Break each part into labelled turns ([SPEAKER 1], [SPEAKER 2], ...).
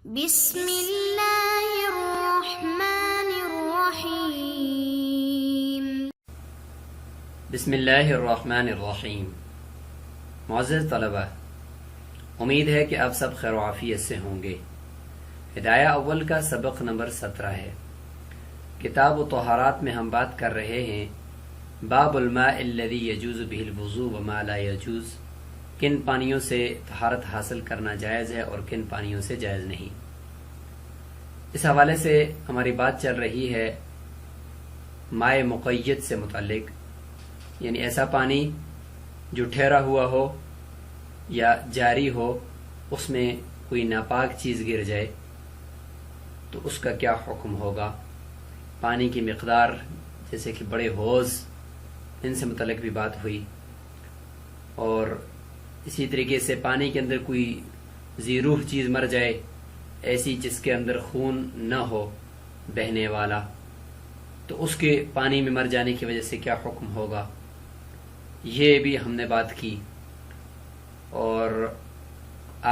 [SPEAKER 1] بسم اللہ الرحمن الرحیم۔
[SPEAKER 2] بسم اللہ الرحمن الرحیم۔ معزز طلبہ، امید ہے کہ آپ سب خیر و عافیت سے ہوں گے۔ ہدایہ اول کا سبق نمبر 17 ہے۔ کتاب و طہارات میں ہم بات کر رہے ہیں باب الماء الذی یجوز بہ الوضوء وما لا یجوز، کن پانیوں سے طہارت حاصل کرنا جائز ہے اور کن پانیوں سے جائز نہیں۔ اس حوالے سے ہماری بات چل رہی ہے مائع مقید سے متعلق، یعنی ایسا پانی جو ٹھہرا ہوا ہو یا جاری ہو، اس میں کوئی ناپاک چیز گر جائے تو اس کا کیا حکم ہوگا۔ پانی کی مقدار، جیسے کہ بڑے حوض، ان سے متعلق بھی بات ہوئی، اور اسی طریقے سے پانی کے اندر کوئی ذی روح چیز مر جائے، ایسی جس کے اندر خون نہ ہو بہنے والا، تو اس کے پانی میں مر جانے کی وجہ سے کیا حکم ہوگا، یہ بھی ہم نے بات کی۔ اور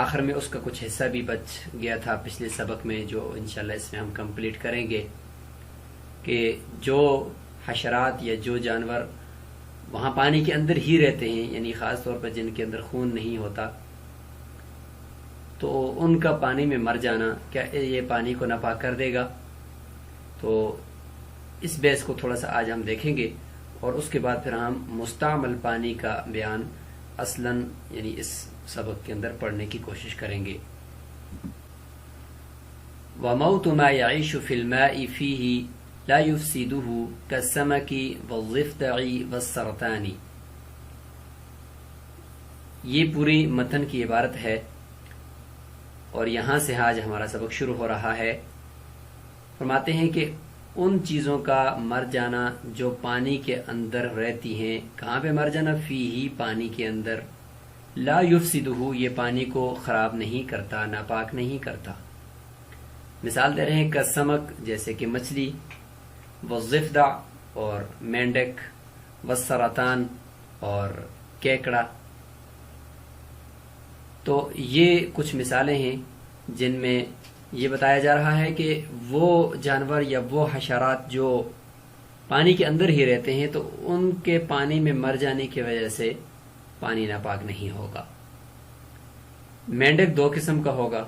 [SPEAKER 2] آخر میں اس کا کچھ حصہ بھی بچ گیا تھا پچھلے سبق میں، جو انشاءاللہ اس میں ہم کمپلیٹ کریں گے، کہ جو حشرات یا جو جانور وہاں پانی کے اندر ہی رہتے ہیں، یعنی خاص طور پر جن کے اندر خون نہیں ہوتا، تو ان کا پانی میں مر جانا کیا یہ پانی کو ناپاک کر دے گا؟ تو اس بحث کو تھوڑا سا آج ہم دیکھیں گے، اور اس کے بعد پھر ہم مستعمل پانی کا بیان اصلاً یعنی اس سبق کے اندر پڑھنے کی کوشش کریں گے۔ وَمَوْتُ مَا يَعِيشُ فِي الْمَاءِ فِيهِ لَا يُفْسِدُهُ كَالسَّمَكِ وَالضِّفْدَعِ وَالسَّرْطَانِ۔ یہ پوری متن کی عبارت ہے، اور یہاں سے آج ہمارا سبق شروع ہو رہا ہے۔ فرماتے ہیں کہ ان چیزوں کا مر جانا جو پانی کے اندر رہتی ہیں، کہاں پہ مر جانا؟ فی ہی، پانی کے اندر، لا یفسدہ، یہ پانی کو خراب نہیں کرتا، ناپاک نہیں کرتا۔ مثال دے رہے ہیں کسمک، جیسے کہ مچھلی، والضفدع، اور مینڈک، والسرطان، اور کیکڑا۔ تو یہ کچھ مثالیں ہیں جن میں یہ بتایا جا رہا ہے کہ وہ جانور یا وہ حشرات جو پانی کے اندر ہی رہتے ہیں، تو ان کے پانی میں مر جانے کی وجہ سے پانی ناپاک نہیں ہوگا۔ مینڈک دو قسم کا ہوگا،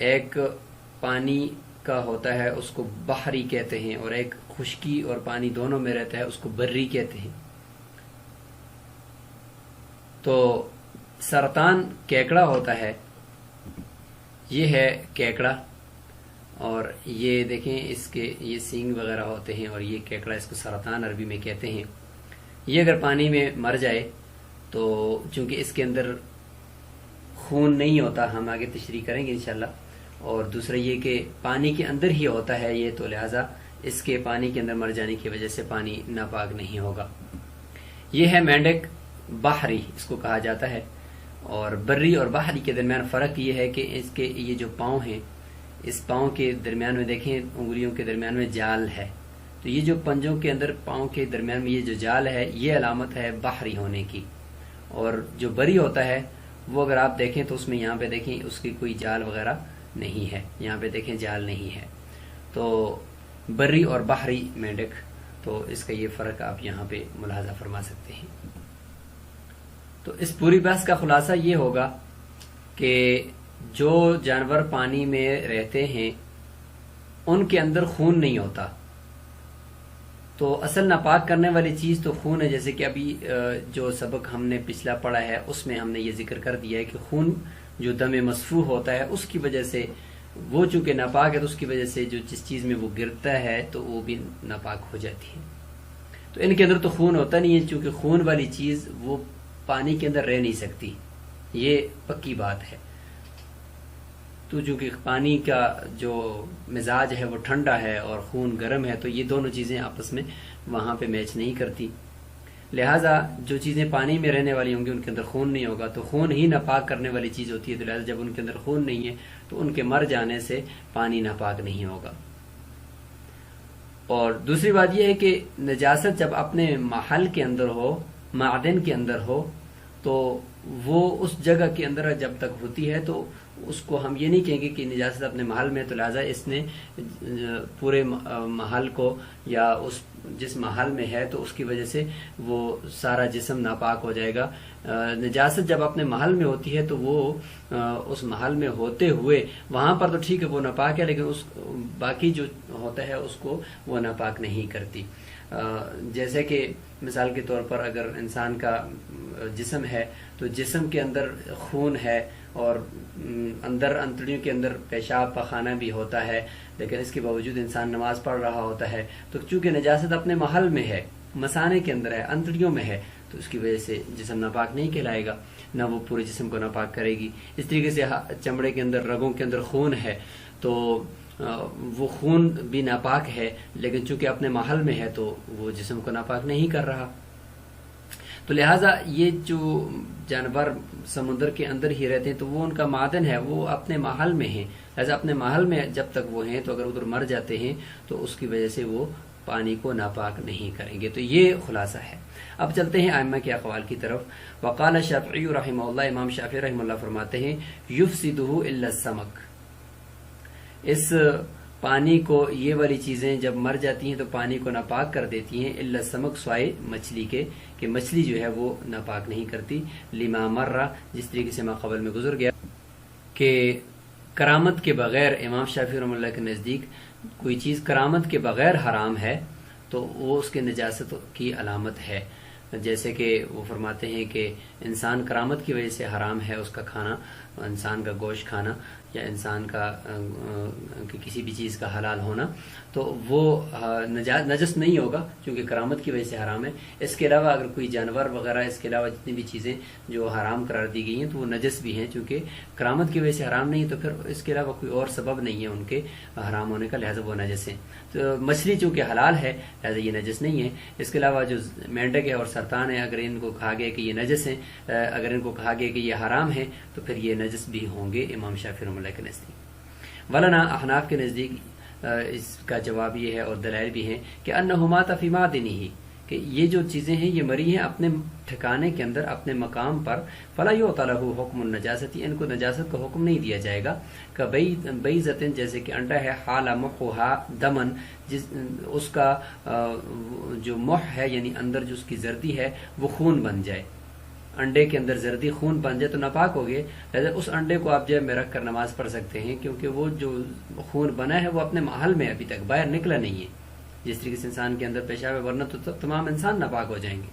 [SPEAKER 2] ایک پانی کا ہوتا ہے، اس کو بحری کہتے ہیں، اور ایک خشکی اور پانی دونوں میں رہتا ہے، اس کو بری کہتے ہیں۔ تو سرطان کیکڑا ہوتا ہے، یہ ہے کیکڑا، اور یہ دیکھیں اس کے یہ سینگ وغیرہ ہوتے ہیں، اور یہ کیکڑا، اس کو سرطان عربی میں کہتے ہیں۔ یہ اگر پانی میں مر جائے تو چونکہ اس کے اندر خون نہیں ہوتا، ہم آگے تشریح کریں گے انشاءاللہ، اور دوسرا یہ کہ پانی کے اندر ہی ہوتا ہے یہ، تو لہٰذا اس کے پانی کے اندر مر جانے کی وجہ سے پانی ناپاک نہیں ہوگا۔ یہ ہے مینڈک بحری، اس کو کہا جاتا ہے۔ اور بری اور بحری کے درمیان فرق یہ ہے کہ اس کے یہ جو پاؤں ہیں، اس پاؤں کے درمیان میں دیکھیں، انگلیوں کے درمیان میں جال ہے، تو یہ جو پنجوں کے اندر پاؤں کے درمیان میں یہ جو جال ہے، یہ علامت ہے بحری ہونے کی۔ اور جو بری ہوتا ہے وہ اگر آپ دیکھیں تو اس میں یہاں پہ دیکھیں اس کی کوئی جال وغیرہ نہیں ہے، یہاں پہ دیکھیں جال نہیں ہے۔ تو بری اور بحری مینڈک، تو اس کا یہ فرق آپ یہاں پہ ملاحظہ فرما سکتے ہیں۔ تو اس پوری بحث کا خلاصہ یہ ہوگا کہ جو جانور پانی میں رہتے ہیں ان کے اندر خون نہیں ہوتا، تو اصل ناپاک کرنے والی چیز تو خون ہے، جیسے کہ ابھی جو سبق ہم نے پچھلا پڑھا ہے اس میں ہم نے یہ ذکر کر دیا ہے کہ خون جو دم مسفوح ہوتا ہے، اس کی وجہ سے وہ چونکہ ناپاک ہے، تو اس کی وجہ سے جو جس چیز میں وہ گرتا ہے تو وہ بھی ناپاک ہو جاتی ہے۔ تو ان کے اندر تو خون ہوتا نہیں ہے، چونکہ خون والی چیز وہ پانی کے اندر رہ نہیں سکتی، یہ پکی بات ہے۔ تو چونکہ پانی کا جو مزاج ہے وہ ٹھنڈا ہے اور خون گرم ہے، تو یہ دونوں چیزیں آپس میں وہاں پہ میچ نہیں کرتی، لہٰذا جو چیزیں پانی میں رہنے والی ہوں گی ان کے اندر خون نہیں ہوگا، تو خون ہی ناپاک کرنے والی چیز ہوتی ہے، تو لہٰذا جب ان کے اندر خون نہیں ہے تو ان کے مر جانے سے پانی ناپاک نہیں ہوگا۔ اور دوسری بات یہ ہے کہ نجاست جب اپنے محل کے اندر ہو، معدن کے اندر ہو، تو وہ اس جگہ کے اندر جب تک ہوتی ہے تو اس کو ہم یہ نہیں کہیں گے کہ نجاست اپنے محل میں، تو لہٰذا اس نے پورے محل کو یا اس جس محل میں ہے تو اس کی وجہ سے وہ سارا جسم ناپاک ہو جائے گا۔ نجاست جب اپنے محل میں ہوتی ہے تو وہ اس محل میں ہوتے ہوئے وہاں پر تو ٹھیک ہے وہ ناپاک ہے، لیکن اس باقی جو ہوتا ہے اس کو وہ ناپاک نہیں کرتی۔ جیسے کہ مثال کے طور پر اگر انسان کا جسم ہے تو جسم کے اندر خون ہے اور اندر انتڑیوں کے اندر پیشاب پخانہ بھی ہوتا ہے، لیکن اس کے باوجود انسان نماز پڑھ رہا ہوتا ہے، تو چونکہ نجاست اپنے محل میں ہے، مثانے کے اندر ہے، انتڑیوں میں ہے، تو اس کی وجہ سے جسم ناپاک نہیں کہلائے گا، نہ وہ پورے جسم کو ناپاک کرے گی۔ اس طریقے سے چمڑے کے اندر، رگوں کے اندر خون ہے تو وہ خون بھی ناپاک ہے، لیکن چونکہ اپنے محل میں ہے تو وہ جسم کو ناپاک نہیں کر رہا۔ تو لہٰذا یہ جو جانور سمندر کے اندر ہی رہتے ہیں تو وہ ان کا معدن ہے، وہ اپنے محل میں ہیں، لہٰذا اپنے محل میں جب تک وہ ہیں تو اگر ادھر مر جاتے ہیں تو اس کی وجہ سے وہ پانی کو ناپاک نہیں کریں گے۔ تو یہ خلاصہ ہے۔ اب چلتے ہیں ائمہ کے اقوال کی طرف۔ وقال شافعی رحمہ اللہ، امام شافعی رحمہ اللہ فرماتے ہیں یفسدہ الا السمک، اس پانی کو یہ والی چیزیں جب مر جاتی ہیں تو پانی کو ناپاک کر دیتی ہیں، الا السمک سوائے مچھلی کے، کہ مچھلی جو ہے وہ ناپاک نہیں کرتی۔ لما مرہ، جس طریقے سے قبل میں گزر گیا کہ کرامت کے بغیر امام شافعی رحمہ اللہ کے نزدیک کوئی چیز کرامت کے بغیر حرام ہے تو وہ اس کے نجاست کی علامت ہے۔ جیسے کہ وہ فرماتے ہیں کہ انسان کرامت کی وجہ سے حرام ہے اس کا کھانا، انسان کا گوشت کھانا یا انسان کا کسی بھی چیز کا حلال ہونا، تو وہ نجس نہیں ہوگا چونکہ کرامت کی وجہ سے حرام ہے۔ اس کے علاوہ اگر کوئی جانور وغیرہ، اس کے علاوہ جتنی بھی چیزیں جو حرام قرار دی گئی ہیں تو وہ نجس بھی ہیں، چونکہ کرامت کی وجہ سے حرام نہیں تو پھر اس کے علاوہ کوئی اور سبب نہیں ہے ان کے حرام ہونے کا، لہٰذا وہ نجس ہیں۔ تو مچھلی چونکہ حلال ہے لہٰذا یہ نجس نہیں ہے۔ اس کے علاوہ جو مینڈک ہے اور سرطان ہے، اگر ان کو کہا گیا کہ یہ نجس ہیں، اگر ان کو کہا گیا کہ یہ حرام ہے تو پھر یہ نجس بھی ہوں گے امام شافعی رحمہ اللہ کے نزدیک۔ ولنا احناف کے نزدیک اس کا جواب یہ ہے اور دلائل بھی ہیں کہ انہما فی معدنہ، کہ یہ جو چیزیں ہیں یہ مری ہیں اپنے ٹھکانے کے اندر، اپنے مقام پر، فلا یعطی لہ حکم النجاست، ان کو نجاست کا حکم نہیں دیا جائے گا۔ کبیضۃ، جیسے کہ انڈا ہے، حال محھا دمن، اس کا جو مح ہے یعنی اندر جو اس کی زردی ہے وہ خون بن جائے، انڈے کے اندر زردی خون بن جائے تو ناپاک ہو گئے، لہذا اس انڈے کو آپ جیب میں رکھ کر نماز پڑھ سکتے ہیں، کیونکہ وہ جو خون بنا ہے وہ اپنے محل میں ابھی تک باہر نکلا نہیں ہے، جس طریقے سے انسان کے اندر پیشاب ہے، ورنہ تو تمام انسان ناپاک ہو جائیں گے۔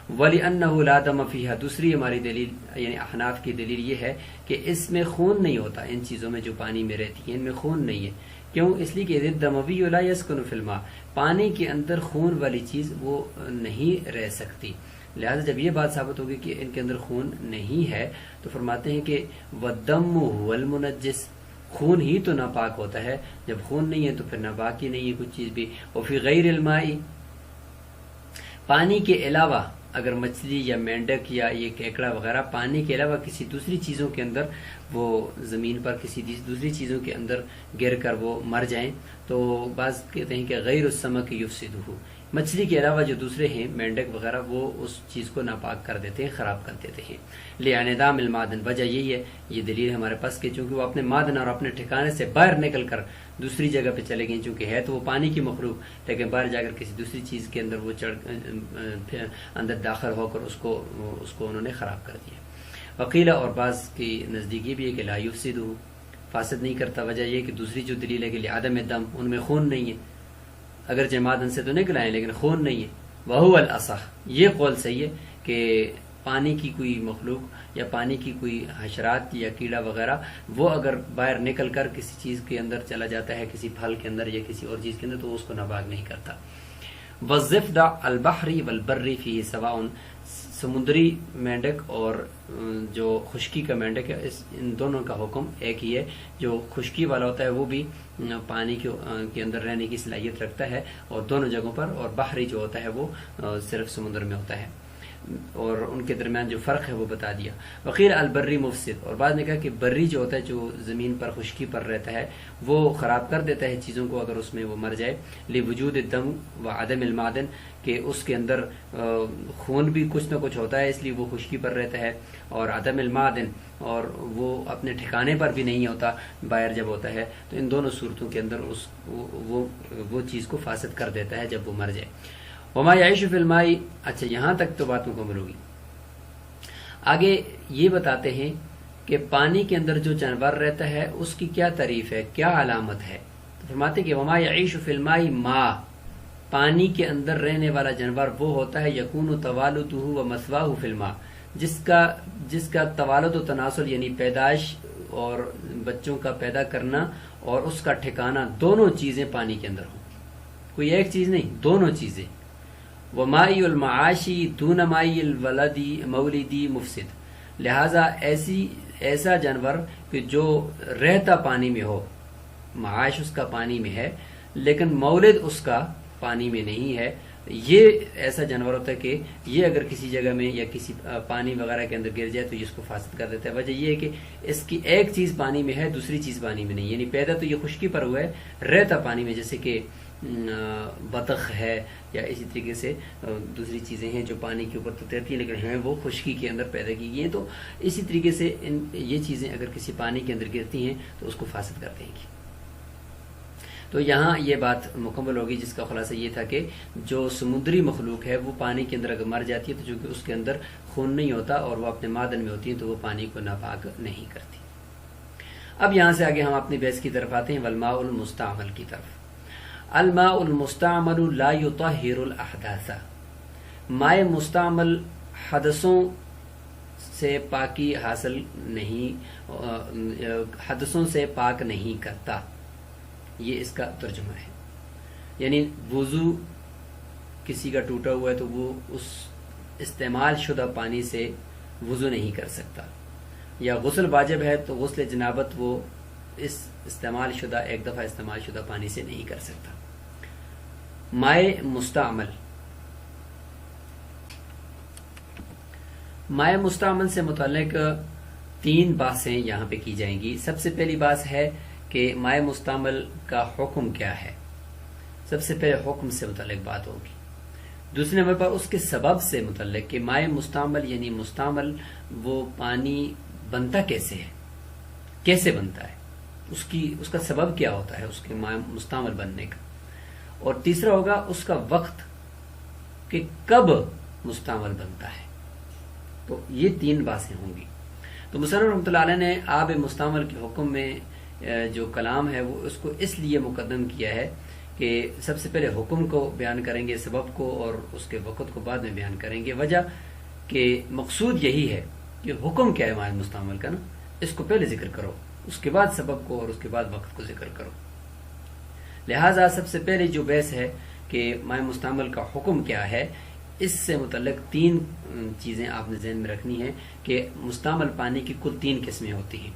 [SPEAKER 2] وَلِأَنَّهُ لَا دَمَ فِيهَا، دوسری ہماری دلیل یعنی احناف کی دلیل یہ ہے کہ اس میں خون نہیں ہوتا، ان چیزوں میں جو پانی میں رہتی ہیں ان میں خون نہیں ہے۔ کیوں؟ اس لیے کہ الدموی لا يسكن في الماء، پانی کے اندر خون والی چیز وہ نہیں رہ سکتی، لہذا جب یہ بات ثابت ہوگی کہ ان کے اندر خون نہیں ہے تو فرماتے ہیں کہ وَالدَّمُ هُوَ الْمُنَجِّسُ، خون ہی تو ناپاک ہوتا ہے، جب خون نہیں ہے تو پھر ناپاک ہی نہیں ہے کچھ چیز بھی۔ وفی غیر الماء، پانی کے علاوہ اگر مچھلی یا مینڈک یا یہ کیکڑا وغیرہ پانی کے علاوہ کسی دوسری چیزوں کے اندر، وہ زمین پر کسی دوسری چیزوں کے اندر گر کر وہ مر جائیں تو بعض کہتے ہیں کہ غیر السمک یفسدہ، مچھلی کے علاوہ جو دوسرے ہیں مینڈک وغیرہ وہ اس چیز کو ناپاک کر دیتے ہیں، خراب کر دیتے ہیں۔ لِانْعِدَامِ الْمَعْدَنِ، وجہ یہی ہے، یہ دلیل ہمارے پاس کہ چونکہ وہ اپنے معدن اور اپنے ٹھکانے سے باہر نکل کر دوسری جگہ پہ چلے گئے، چونکہ ہے تو وہ پانی کی مخلوق لیکن باہر جا کر کسی دوسری چیز کے اندر وہ اندر داخل ہو کر اس کو انہوں نے خراب کر دیا۔ وقیلہ، اور بعض کی نزدیک یہ بھی ہے کہ لا یفسدہ، فاسد نہیں کرتا، وجہ یہ کہ دوسری جو دلیل ہے کہ لعدم الدم، ان میں خون نہیں ہے، اگرچہ معدن سے تو نکل آئے لیکن خون نہیں ہے۔ وہو الاصح، یہ قول صحیح ہے کہ پانی کی کوئی مخلوق یا پانی کی کوئی حشرات یا کیڑا وغیرہ وہ اگر باہر نکل کر کسی چیز کے اندر چلا جاتا ہے، کسی پھل کے اندر یا کسی اور چیز کے اندر، تو اس کو ناپاک نہیں کرتا۔ والضفدع البحری والبری فیہ سواء، سمندری مینڈک اور جو خشکی کا مینڈک ہے ان دونوں کا حکم ایک ہی ہے، جو خشکی والا ہوتا ہے وہ بھی پانی کے اندر رہنے کی صلاحیت رکھتا ہے اور دونوں جگہوں پر، اور بحری جو ہوتا ہے وہ صرف سمندر میں ہوتا ہے۔ اور ان کے درمیان جو فرق ہے وہ بتا دیا. وقیل البری مفسد، اور بعد نے کہا کہ بری جو ہوتا ہے جو زمین پر خشکی پر رہتا ہے وہ خراب کر دیتا ہے چیزوں کو اگر اس میں وہ مر جائے. لوجود الدم و عدم المعدن، کہ اس کے اندر خون بھی کچھ نہ کچھ ہوتا ہے اس لیے وہ خشکی پر رہتا ہے، اور عدم المعدن، اور وہ اپنے ٹھکانے پر بھی نہیں ہوتا باہر جب ہوتا ہے. تو ان دونوں صورتوں کے اندر وہ چیز کو فاسد کر دیتا ہے جب وہ مر جائے. وما یعیش فی الماء، اچھا یہاں تک تو بات مکمل ہوگی. آگے یہ بتاتے ہیں کہ پانی کے اندر جو جانور رہتا ہے اس کی کیا تعریف ہے، کیا علامت ہے. تو فرماتے کہ وما یعیش فی الماء ماء، پانی کے اندر رہنے والا جانور وہ ہوتا ہے یکون توالدہ و مثواہ فی الماء، جس کا توالد و تناسل یعنی پیدائش اور بچوں کا پیدا کرنا اور اس کا ٹھکانہ دونوں چیزیں پانی کے اندر ہوں، کوئی ایک چیز نہیں، دونوں چیزیں. ومائی المعاشی دون مائی الولدی مولدی مفسد، لہذا ایسا جانور کہ جو رہتا پانی میں ہو، معاش اس کا پانی میں ہے لیکن مولد اس کا پانی میں نہیں ہے، یہ ایسا جانور ہوتا ہے کہ یہ اگر کسی جگہ میں یا کسی پانی وغیرہ کے اندر گر جائے تو یہ اس کو فاسد کر دیتا ہے. وجہ یہ ہے کہ اس کی ایک چیز پانی میں ہے دوسری چیز پانی میں نہیں، یعنی پیدا تو یہ خشکی پر ہوا ہے، رہتا پانی میں، جیسے کہ بطخ ہے یا اسی طریقے سے دوسری چیزیں ہیں جو پانی کے اوپر تو تیرتی ہیں لیکن ہیں وہ خشکی کے اندر پیدا کی گئی ہیں. تو اسی طریقے سے یہ چیزیں اگر کسی پانی کے اندر گرتی ہیں تو اس کو فاسد کر دیں گی. تو یہاں یہ بات مکمل ہوگی جس کا خلاصہ یہ تھا کہ جو سمندری مخلوق ہے وہ پانی کے اندر اگر مر جاتی ہے تو چونکہ اس کے اندر خون نہیں ہوتا اور وہ اپنے معدن میں ہوتی ہیں تو وہ پانی کو ناپاک نہیں کرتی. اب یہاں سے آگے ہم اپنی بحث کی طرف آتے ہیں، والماء المستعمل کی طرف. الماء المستعمل لا يطهر الاحداث، مائع مستعمل حدثوں سے پاکی حاصل نہیں، حدثوں سے پاک نہیں کرتا، یہ اس کا ترجمہ ہے. یعنی وضو کسی کا ٹوٹا ہوا ہے تو وہ اس استعمال شدہ پانی سے وضو نہیں کر سکتا، یا غسل واجب ہے تو غسل جنابت وہ اس استعمال شدہ ایک دفعہ استعمال شدہ پانی سے نہیں کر سکتا. مائع مستعمل، مائع مستعمل سے متعلق 3 باتیں یہاں پہ کی جائیں گی. سب سے پہلی بات ہے کہ مائع مستعمل کا حکم کیا ہے، سب سے پہلے حکم سے متعلق بات ہوگی. دوسرے نمبر پر اس کے سبب سے متعلق کہ مائع مستعمل یعنی مستعمل وہ پانی بنتا کیسے ہے، کیسے بنتا ہے، اس کا سبب کیا ہوتا ہے اس کے مائع مستعمل بننے کا. اور تیسرا ہوگا اس کا وقت کہ کب مستعمل بنتا ہے. تو یہ 3 باتیں ہوں گی. تو مصنف رحمۃ اللہ علیہ نے آب مستعمل کے حکم میں جو کلام ہے وہ اس کو اس لیے مقدم کیا ہے کہ سب سے پہلے حکم کو بیان کریں گے، سبب کو، اور اس کے وقت کو بعد میں بیان کریں گے. وجہ کہ مقصود یہی ہے کہ حکم کیا ہے مائع مستعمل کا نا، اس کو پہلے ذکر کرو، اس کے بعد سبب کو اور اس کے بعد وقت کو ذکر کرو. لہٰذا سب سے پہلے جو بحث ہے کہ مائع مستعمل کا حکم کیا ہے، اس سے متعلق 3 چیزیں آپ نے ذہن میں رکھنی ہیں کہ مستعمل پانی کی کل 3 قسمیں ہوتی ہیں.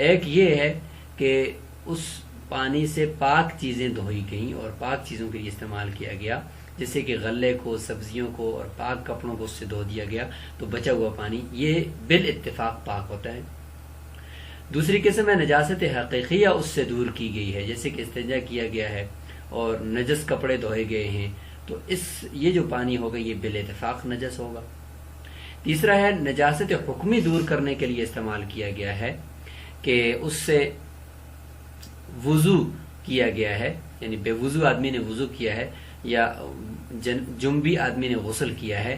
[SPEAKER 2] ایک یہ ہے کہ اس پانی سے پاک چیزیں دھوئی گئیں اور پاک چیزوں کے لیے استعمال کیا گیا، جیسے کہ غلے کو، سبزیوں کو اور پاک کپڑوں کو اس سے دھو دیا گیا تو بچا ہوا پانی یہ بالاتفاق پاک ہوتا ہے. دوسری قسم ہے نجاست حقیقیہ اس سے دور کی گئی ہے، جیسے کہ استنجا کیا گیا ہے اور نجس کپڑے دھوئے گئے ہیں تو یہ جو پانی ہوگا یہ بالاتفاق نجس ہوگا. تیسرا ہے نجاست حکمی دور کرنے کے لیے استعمال کیا گیا ہے کہ اس سے وضو کیا گیا ہے، یعنی بے وضو آدمی نے وضو کیا ہے یا جنبی آدمی نے غسل کیا ہے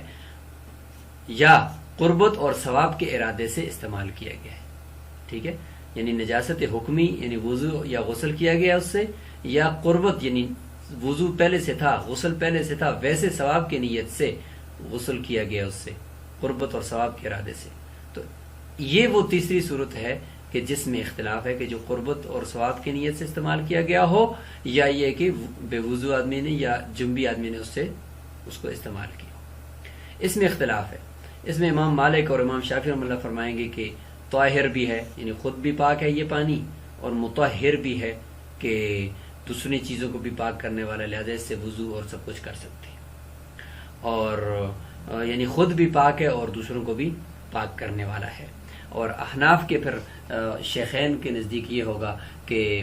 [SPEAKER 2] یا قربت اور ثواب کے ارادے سے استعمال کیا گیا ہے. ٹھیک ہے، یعنی نجاست حکمی یعنی وضو یا غسل کیا گیا اس سے، یا قربت یعنی وضو پہلے سے تھا، غسل پہلے سے تھا، ویسے ثواب کی نیت سے غسل کیا گیا اس سے قربت اور ثواب کے ارادے سے. تو یہ وہ تیسری صورت ہے کہ جس میں اختلاف ہے کہ جو قربت اور ثواب کی نیت سے استعمال کیا گیا ہو یا یہ کہ بے وضو آدمی نے یا جنبی آدمی نے اس کو استعمال کیا ہو. اس میں اختلاف ہے. اس میں امام مالک اور امام شافعی رحمۃ اللہ فرمائیں گے کہ طاہر بھی ہے یعنی خود بھی پاک ہے یہ پانی، اور مطہر بھی ہے کہ دوسری چیزوں کو بھی پاک کرنے والا، لہذا اس سے وضو اور سب کچھ کر سکتے ہیں. اور یعنی خود بھی پاک ہے اور دوسروں کو بھی پاک کرنے والا ہے. اور احناف کے پھر شیخین کے نزدیک یہ ہوگا کہ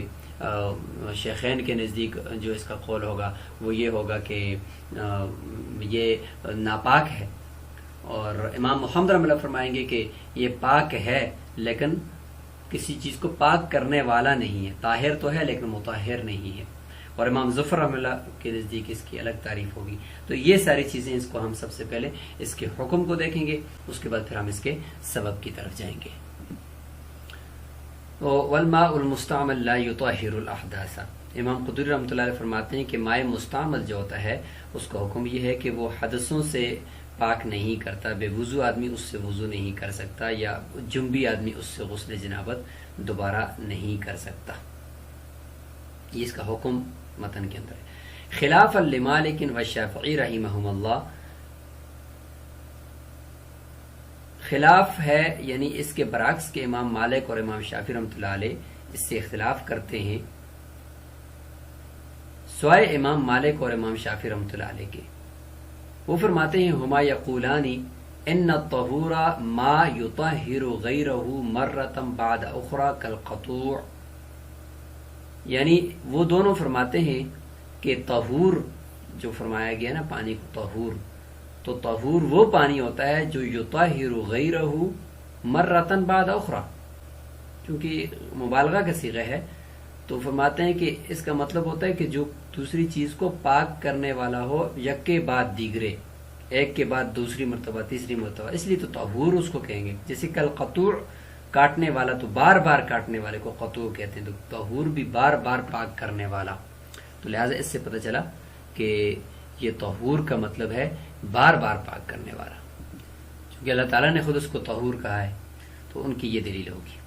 [SPEAKER 2] شیخین کے نزدیک جو اس کا قول ہوگا وہ یہ ہوگا کہ یہ ناپاک ہے. اور امام محمد رحمہ اللہ فرمائیں گے کہ یہ پاک ہے لیکن کسی چیز کو پاک کرنے والا نہیں ہے. طاہر تو ہے لیکن مطہر نہیں ہے. اور امام ظفر رحمہ اللہ کے نزدیک اس کی الگ تعریف ہوگی. تو یہ ساری چیزیں اس کو ہم سب سے پہلے اس کے حکم کو دیکھیں گے, اس کے بعد پھر ہم اس کے سبب کی طرف جائیں گے. والماء المستعمل لا يطهر الاحداث. امام قدری رحمۃ اللہ علیہ فرماتے ہیں کہ ماء مستعمل جو ہوتا ہے اس کا حکم یہ ہے کہ وہ حدثوں سے پاک نہیں کرتا. بے وضو آدمی اس سے وضو نہیں کر سکتا, یا جنبی آدمی اس سے غسل جنابت دوبارہ نہیں کر سکتا. یہ اس کا حکم متن کے اندر ہے. خلاف لمالک والشافعی رحمہم اللہ, خلاف ہے یعنی اس کے برعکس کے امام مالک اور امام شافعی رحمۃ اللہ علیہ اس سے اختلاف کرتے ہیں, سوائے امام مالک اور امام شافعی رحمۃ اللہ علیہ کے. وہ فرماتے ہیں ہما یقولانی ان الطہور ما یطہر غیرہ مرۃ بعد اخرى کالقطوع. یعنی وہ دونوں فرماتے ہیں کہ طہور جو فرمایا گیا نا پانی کو طہور, تو طہور وہ پانی ہوتا ہے جو یطہر غیرہ مرۃ بعد اخرى, کیونکہ مبالغہ کا صیغہ ہے تو فرماتے ہیں کہ اس کا مطلب ہوتا ہے کہ جو دوسری چیز کو پاک کرنے والا ہو یک کے بعد دیگرے, ایک کے بعد دوسری مرتبہ تیسری مرتبہ, اس لیے تو طہور اس کو کہیں گے. جیسے کل قطوع کاٹنے والا, تو بار بار کاٹنے والے کو قطوع کہتے ہیں, تو طہور بھی بار بار پاک کرنے والا. تو لہٰذا اس سے پتہ چلا کہ یہ طہور کا مطلب ہے بار بار پاک کرنے والا, چونکہ اللہ تعالیٰ نے خود اس کو طہور کہا ہے تو ان کی یہ دلیل ہوگی.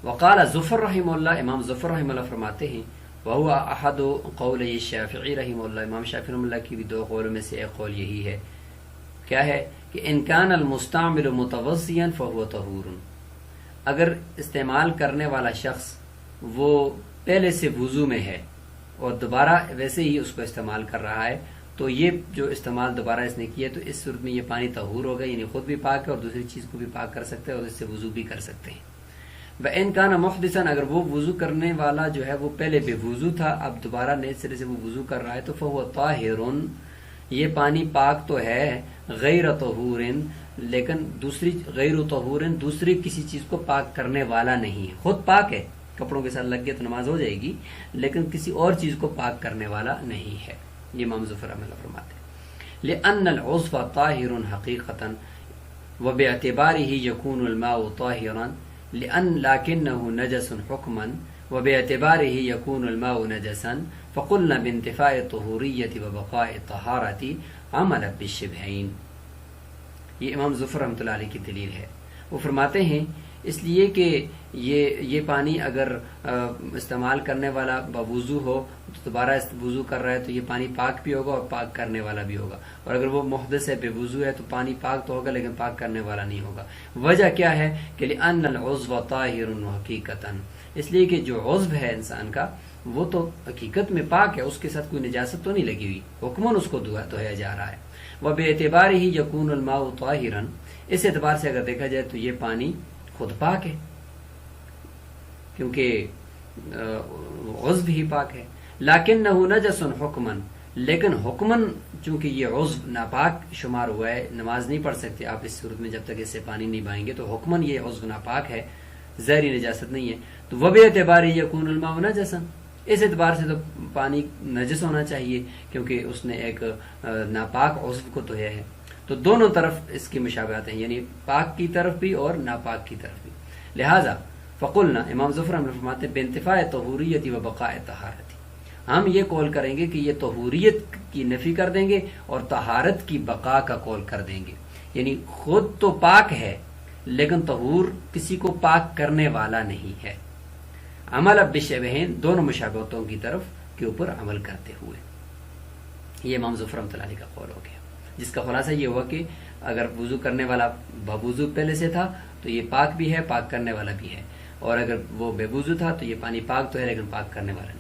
[SPEAKER 2] وقال ظفر رحمہ اللہ, امام ظفر رحمہ اللہ فرماتے ہیں وہو احد قول الشافعی رحمہ اللہ, امام شافعی رحمہ اللہ کی بھی دو قولوں میں سے ایک قول یہی ہے. کیا ہے کہ ان کان المستعمل متوضیا فهو طہور, اگر استعمال کرنے والا شخص وہ پہلے سے وضو میں ہے اور دوبارہ ویسے ہی اس کو استعمال کر رہا ہے, تو یہ جو استعمال دوبارہ اس نے کیا تو اس صورت میں یہ پانی طہور ہوگا, یعنی خود بھی پاک ہے اور دوسری چیز کو بھی پاک کر سکتے ہیں اور اس سے وضو بھی کر سکتے ہیں. وَإِن كَانَ مُحْدِثًا, اگر وہ وضو کرنے والا جو ہے وہ پہلے بے وضو تھا, اب دوبارہ نئے سرے سے وہ وضو کر رہا ہے, تو فَهُوَ طَاهِرٌ, یہ پانی پاک تو ہے, غیر طہور, لیکن دوسری غیر طہور, دوسری کسی چیز کو پاک کرنے والا نہیں ہے. خود پاک ہے, کپڑوں کے ساتھ لگ گیا تو نماز ہو جائے گی, لیکن کسی اور چیز کو پاک کرنے والا نہیں ہے. یہ امام ظفر رحمہ اللہ فرماتے ہیں لِأَنَّ الْعُضْوَ طَاهِرٌ حَقِيقَةً وَبِاعْتِبَارِهِ يَكُونُ الْمَاءُ طَاهِرًا لكنه نجس حكما وباعتباره يكون الماء نجسا فقلنا بانتفاء الطهورية وبقاء الطهارة عملا بالشبهين. یہ امام ظفر رحمۃ اللہ علیہ کی دلیل ہے. وہ فرماتے ہیں اس لیے کہ یہ پانی اگر استعمال کرنے والا بوضو ہو تو دوبارہ وضو کر رہا ہے تو یہ پانی پاک بھی ہوگا اور پاک کرنے والا بھی ہوگا, اور اگر وہ محدث ہے, بے وضو ہے, تو پانی پاک تو ہوگا لیکن پاک کرنے والا نہیں ہوگا. وجہ کیا ہے کہ لأن العضو طاہر حقیقتاً, اس لیے کہ جو عضو ہے انسان کا وہ تو حقیقت میں پاک ہے, اس کے ساتھ کوئی نجاست تو نہیں لگی ہوئی, حکماً اس کو دھویا جا رہا ہے. وباعتبارہ یکون الماء طاہرا, اس اعتبار سے اگر دیکھا جائے تو یہ پانی خود پاک ہے کیونکہ عضو ہی پاک ہے. لیکنہ نجس حکماً, لیکن حکماً چونکہ یہ عضو ناپاک شمار ہوا ہے, نماز نہیں پڑھ سکتے آپ اس صورت میں جب تک اس سے پانی نہیں بہائیں گے, تو حکماً یہ عضو ناپاک ہے, ظاہری نجاست نہیں ہے. تو وباعتبارہ یکون الماء نجسا, اس اعتبار سے تو پانی نجس ہونا چاہیے کیونکہ اس نے ایک ناپاک عضو کو دھویا ہے. تو دونوں طرف اس کی مشابہت ہیں, یعنی پاک کی طرف بھی اور ناپاک کی طرف بھی. لہذا فقلنا, امام ظفر ہم فرماتے ہیں بانتفاء طہوریت و بقاء طہارت, ہم یہ قول کریں گے کہ یہ طہوریت کی نفی کر دیں گے اور طہارت کی بقا کا قول کر دیں گے. یعنی خود تو پاک ہے لیکن طہور کسی کو پاک کرنے والا نہیں ہے. عمل بالشبہین, دونوں مشابہتوں کی طرف کے اوپر عمل کرتے ہوئے. یہ امام ظفر رحمۃ اللہ علیہ کا قول ہو گیا, جس کا خلاصہ یہ ہوا کہ اگر وضو کرنے والا بوضو پہلے سے تھا تو یہ پاک بھی ہے, پاک کرنے والا بھی ہے, اور اگر وہ بے وضو تھا تو یہ پانی پاک تو ہے لیکن پاک کرنے والا نہیں.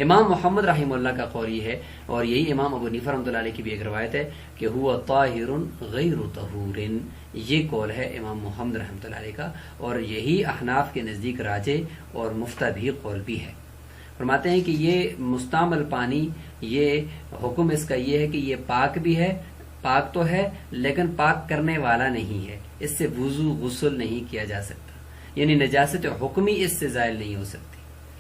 [SPEAKER 2] امام محمد رحمہ اللہ کا قول یہ ہے، اور یہی امام ابو حنیفہ رحمۃ اللہ علیہ کی بھی ایک روایت ہے کہ ہوا طاہر غیر طہور، یہ قول ہے امام محمد رحمۃ اللہ علیہ کا، اور یہی احناف کے نزدیک راجح اور مفتہ قول بھی ہے۔ فرماتے ہیں کہ یہ مستعمل پانی، یہ حکم اس کا یہ ہے کہ یہ پاک بھی ہے، پاک تو ہے لیکن پاک کرنے والا نہیں ہے، اس سے وضو غسل نہیں کیا جا سکتا، یعنی نجاست حکمی اس سے زائل نہیں ہو سکتی۔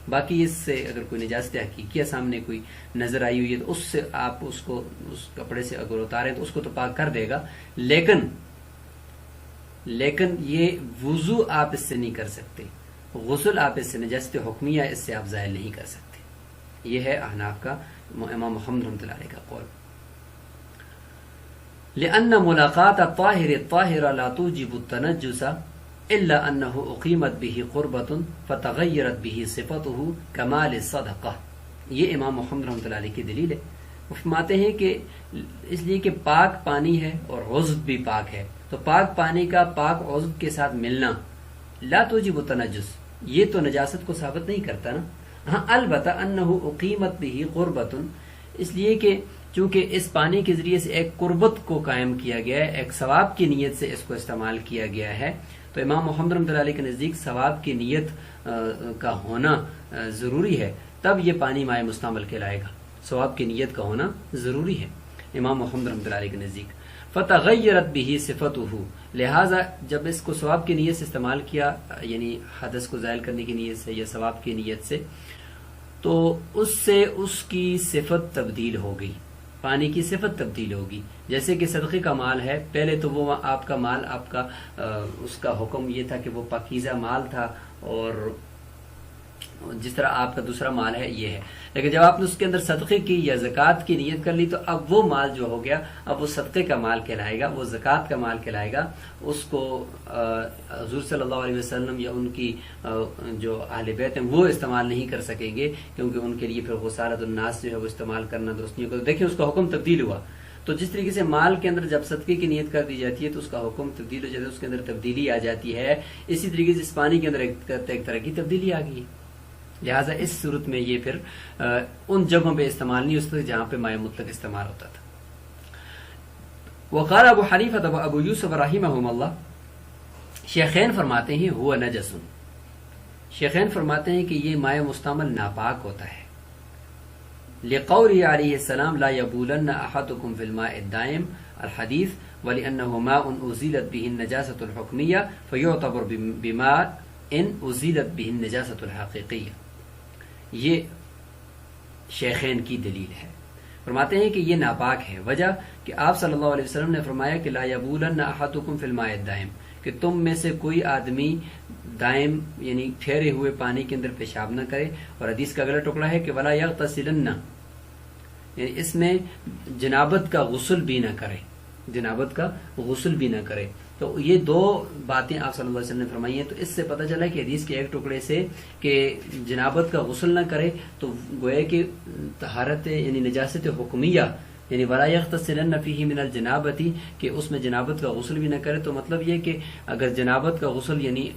[SPEAKER 2] باقی اس سے اگر کوئی نجاست حقیقیہ سامنے کوئی نظر آئی ہوئی ہے تو اس سے آپ اس کو اس کپڑے سے اگر اتاریں تو اس کو تو پاک کر دے گا، لیکن یہ وضو آپ اس سے نہیں کر سکتے، غسل آپ اس سے، نجاست حکمیہ اس سے آپ زائل نہیں کر سکتے۔ یہ ہے احناف کا، امام محمد رحمۃ اللہ علیہ کا قول۔ لأن ملاقات الطاهر الطاهر لا توجب التنجس إلا أنه أقيمت به قربة فتغيرت به صفته كمال الصدقة، یہ امام محمد رحمۃ اللہ علیہ کی دلیل ہے۔ وہ فرماتے ہیں کہ اس لیے کہ پاک پانی ہے اور عضو بھی پاک ہے، تو پاک پانی کا پاک عضو کے ساتھ ملنا لا توجب التنجس، یہ تو نجاست کو ثابت نہیں کرتا نا۔ ہاں البتہ انه اقیمت به قربۃ، اس لیے کہ چونکہ اس پانی کے ذریعے سے ایک قربت کو قائم کیا گیا ہے، ایک ثواب کی نیت سے اس کو استعمال کیا گیا ہے، تو امام محمد رحمۃ اللہ علیہ کے نزدیک ثواب کی نیت کا ہونا ضروری ہے، تب یہ پانی مائع مستعمل کہلائے گا، ثواب کی نیت کا ہونا ضروری ہے امام محمد رحمۃ اللہ علیہ کے نزدیک۔ فتغیرت به صفته، لہٰذا جب اس کو ثواب کی نیت سے استعمال کیا، یعنی حدث کو زائل کرنے کی نیت سے یا ثواب کی نیت سے، تو اس سے اس کی صفت تبدیل ہو گئی، پانی کی صفت تبدیل ہوگی۔ جیسے کہ صدقے کا مال ہے، پہلے تو وہ آپ کا مال، آپ کا اس کا حکم یہ تھا کہ وہ پاکیزہ مال تھا، اور جس طرح آپ کا دوسرا مال ہے یہ ہے، لیکن جب آپ نے اس کے اندر صدقے کی یا زکوٰۃ کی نیت کر لی تو اب وہ مال جو ہو گیا اب وہ صدقے کا مال کہلائے گا، وہ زکوٰۃ کا مال کہلائے گا، اس کو حضور صلی اللہ علیہ وسلم یا ان کی جو اہل بیت ہیں وہ استعمال نہیں کر سکیں گے، کیونکہ ان کے لیے پھر غسالۃ الناس جو ہے وہ استعمال کرنا درست نہیں ہوگا۔ دیکھیں اس کا حکم تبدیل ہوا، تو جس طریقے سے مال کے اندر جب صدقے کی نیت کر دی جاتی ہے تو اس کا حکم تبدیل ہو جاتا ہے، اس کے اندر تبدیلی آ جاتی ہے، اسی طریقے سے اس پانی کے اندر ایک طرح کی تبدیلی آ گئی ہے، لہٰذا اس صورت میں یہ پھر ان جگہوں پہ استعمال نہیں ہو سکتا جہاں پہ مائع مطلق استعمال ہوتا تھا۔ وقال ابو حنیفہ و ابو یوسف رحمہم اللہ، شیخین فرماتے ہیں ہوا نجس، شیخین فرماتے ہیں کہ یہ مائع مستعمل ناپاک ہوتا ہے، لقول علیہ السلام لا یبولن احدکم فی الماء الدائم الحدیث ولانه ماء ازیلت به النجاسۃ الحکمیہ فیعتبر بماء ان ازیلت به النجاسۃ الحقیقیہ، یہ شیخین کی دلیل ہے۔ فرماتے ہیں کہ یہ ناپاک ہے، وجہ کہ آپ صلی اللہ علیہ وسلم نے فرمایا کہ لا یبولن احدکم فی الماء الدائم، کہ تم میں سے کوئی آدمی دائم یعنی ٹھہرے ہوئے پانی کے اندر پیشاب نہ کرے، اور حدیث کا اگلا ٹکڑا ہے کہ ولا یغتسلن، یعنی اس میں جنابت کا غسل بھی نہ کرے، جنابت کا غسل بھی نہ کرے۔ تو یہ دو باتیں آپ صلی اللہ علیہ وسلم نے فرمائی ہیں، تو اس سے پتہ چلا کہ حدیث کے ایک ٹکڑے سے کہ جنابت کا غسل نہ کرے تو گویا کہ طہارت یعنی نجاست حکمیہ یعنی ولا یغتسلن فیہ من الجنابۃ، کہ اس میں جنابت کا غسل بھی نہ کرے، تو مطلب یہ کہ اگر جنابت کا غسل یعنی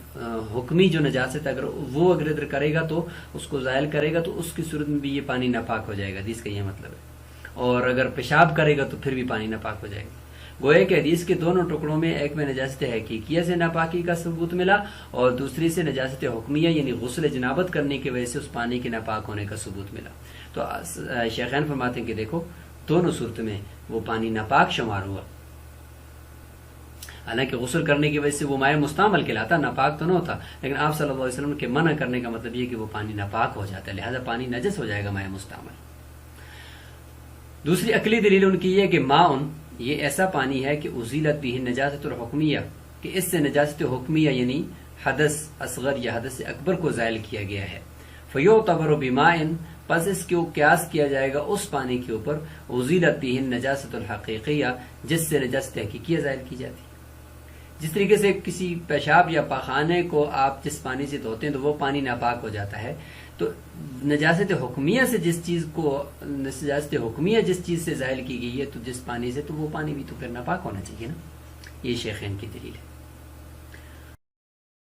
[SPEAKER 2] حکمی جو نجاست ہے اگر وہ اگر ادھر کرے گا تو اس کو زائل کرے گا تو اس کی صورت میں بھی یہ پانی ناپاک ہو جائے گا، حدیث کا یہ مطلب ہے، اور اگر پیشاب کرے گا تو پھر بھی پانی ناپاک ہو جائے گا۔ گویا کہ حدیث کے دونوں ٹکڑوں میں ایک میں نجاست حقیقیہ سے ناپاکی کا ثبوت ملا، اور دوسری سے نجاست حکمیہ یعنی غسل جنابت کرنے کی وجہ سے اس پانی کے ناپاک ہونے کا ثبوت ملا۔ تو شیخین فرماتے ہیں کہ دیکھو دونوں صورت میں وہ پانی ناپاک شمار ہوا، حالانکہ غسل کرنے کی وجہ سے وہ مائع مستعمل کہلاتا، ناپاک تو نہ ہوتا، لیکن آپ صلی اللہ علیہ وسلم کے منع کرنے کا مطلب یہ کہ وہ پانی ناپاک ہو جاتا ہے، لہذا پانی نجس ہو جائے گا مائع مستعمل۔ دوسری عقلی دلیل ان کی یہ کہ ماؤن یہ ایسا پانی ہے کہ ازیلت بھی نجاست الحکمیہ، کہ اس سے نجاست حکمیہ یعنی حدث اصغر یا حدث اکبر کو زائل کیا گیا ہے، فیعتبر بماء، پس اس کو قیاس کیا جائے گا اس پانی کے اوپر ازیلت بھی نجاست الحقیقیہ جس سے نجاست حقیقیہ زائل کی جاتی ہے۔ جس طریقے سے کسی پیشاب یا پاخانے کو آپ جس پانی سے دھوتے ہیں تو وہ پانی ناپاک ہو جاتا ہے، تو نجاست حکمیہ سے جس چیز کو نجاست حکمیہ جس چیز سے زائل کی گئی ہے تو جس پانی سے، تو وہ پانی بھی تو پھر ناپاک ہونا چاہیے نا، یہ شیخین کی دلیل ہے۔